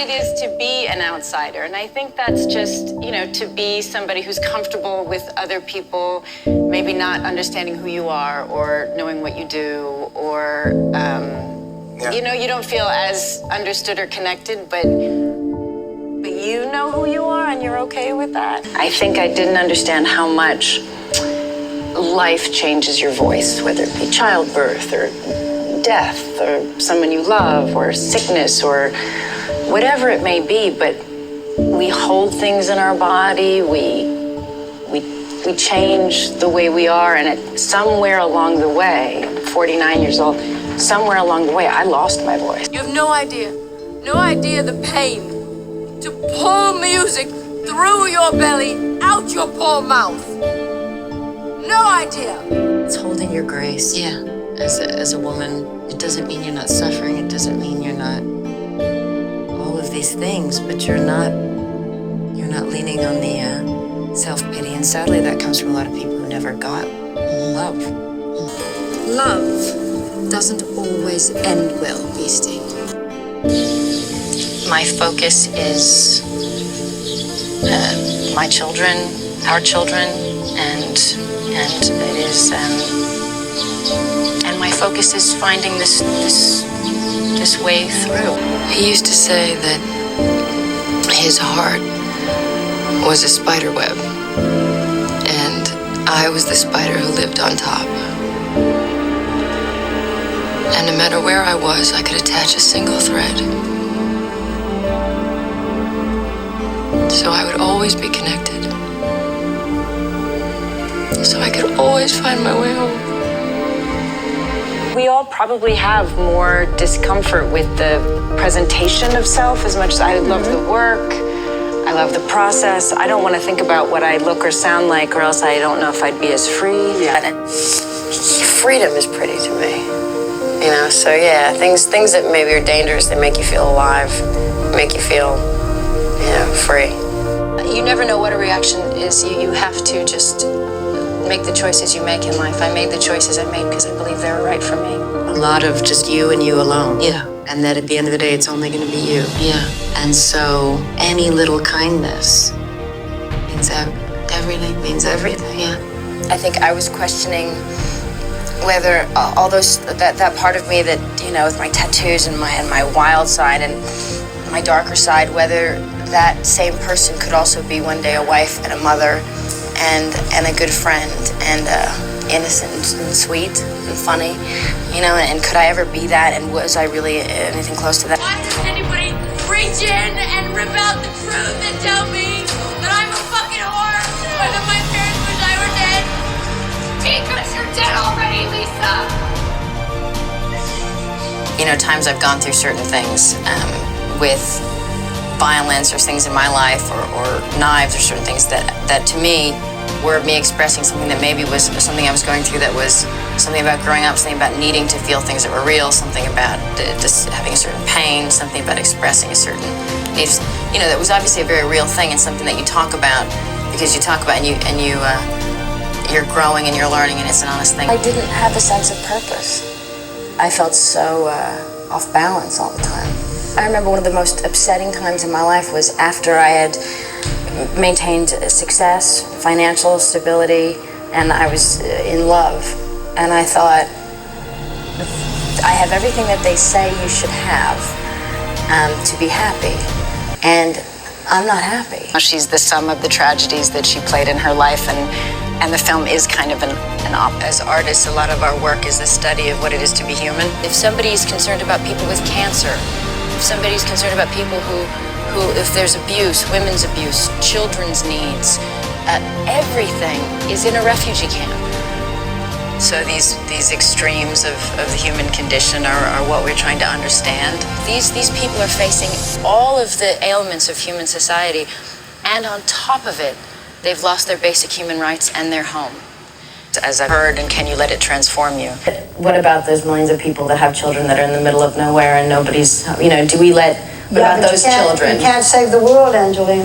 it is to be an outsider. And I think that's just, to be somebody who's comfortable with other people, maybe not understanding who you are or knowing what you do, or, you don't feel as understood or connected, but you know who you are and you're okay with that. I think I didn't understand how much life changes your voice, whether it be childbirth or death or someone you love or sickness or whatever it may be, but we hold things in our body, we change the way we are, and somewhere along the way, I'm 49 years old, somewhere along the way, I lost my voice. You have no idea the pain to pull music through your belly, out your poor mouth. No idea. It's holding your grace. Yeah. As a woman, it doesn't mean you're not suffering. It doesn't mean you're not all of these things, but you're not leaning on the self-pity. And sadly, that comes from a lot of people who never got love. Love doesn't always end well, Beastie. My focus is my children, our children, and it is, and my focus is finding this way through. He used to say that his heart was a spider web, and I was the spider who lived on top. And no matter where I was, I could attach a single thread. So I would always be connected. So I could always find my way home. We all probably have more discomfort with the presentation of self as much as I love the work. I love the process. I don't want to think about what I look or sound like, or else I don't know if I'd be as free. Yeah. Freedom is pretty to me. So yeah, things that maybe are dangerous, they make you feel alive, make you feel, free. You never know what a reaction is. You have to just make the choices you make in life. I made the choices I made because I believe they were right for me. A lot of just you and you alone. Yeah. And that at the end of the day, it's only going to be you. Yeah. And so any little kindness Means everything. means everything. Yeah. I think I was questioning whether all those that part of me that with my tattoos and my wild side and my darker side, whether that same person could also be one day a wife and a mother and a good friend and innocent and sweet and funny, and could I ever be that, and was I really anything close to that? Why does anybody reach in and rip out the truth and tell me that I'm a fucking whore, or that my parents wish I were dead? Because you're dead already, Lisa! Times I've gone through certain things with violence or things in my life or knives or certain things that to me were me expressing something that maybe was something I was going through, that was something about growing up, something about needing to feel things that were real, something about just having a certain pain, something about expressing a certain need. That was obviously a very real thing and something that you talk about because you talk about and you're growing and you're learning, and it's an honest thing. I didn't have a sense of purpose. I felt so off balance all the time. I remember one of the most upsetting times in my life was after I had maintained success, financial stability, and I was in love. And I thought, I have everything that they say you should have to be happy, and I'm not happy. She's the sum of the tragedies that she played in her life, and the film is kind of an op. As artists, a lot of our work is the study of what it is to be human. If somebody's concerned about people with cancer, if somebody's concerned about people who if there's abuse, women's abuse, children's needs, everything is in a refugee camp. So these extremes of the human condition are what we're trying to understand. These people are facing all of the ailments of human society, and on top of it, they've lost their basic human rights and their home. As I've heard, and Can You Let It Transform You? What about those millions of people that have children that are in the middle of nowhere and nobody's, do we let, what about those children? You can't save the world, Angelina.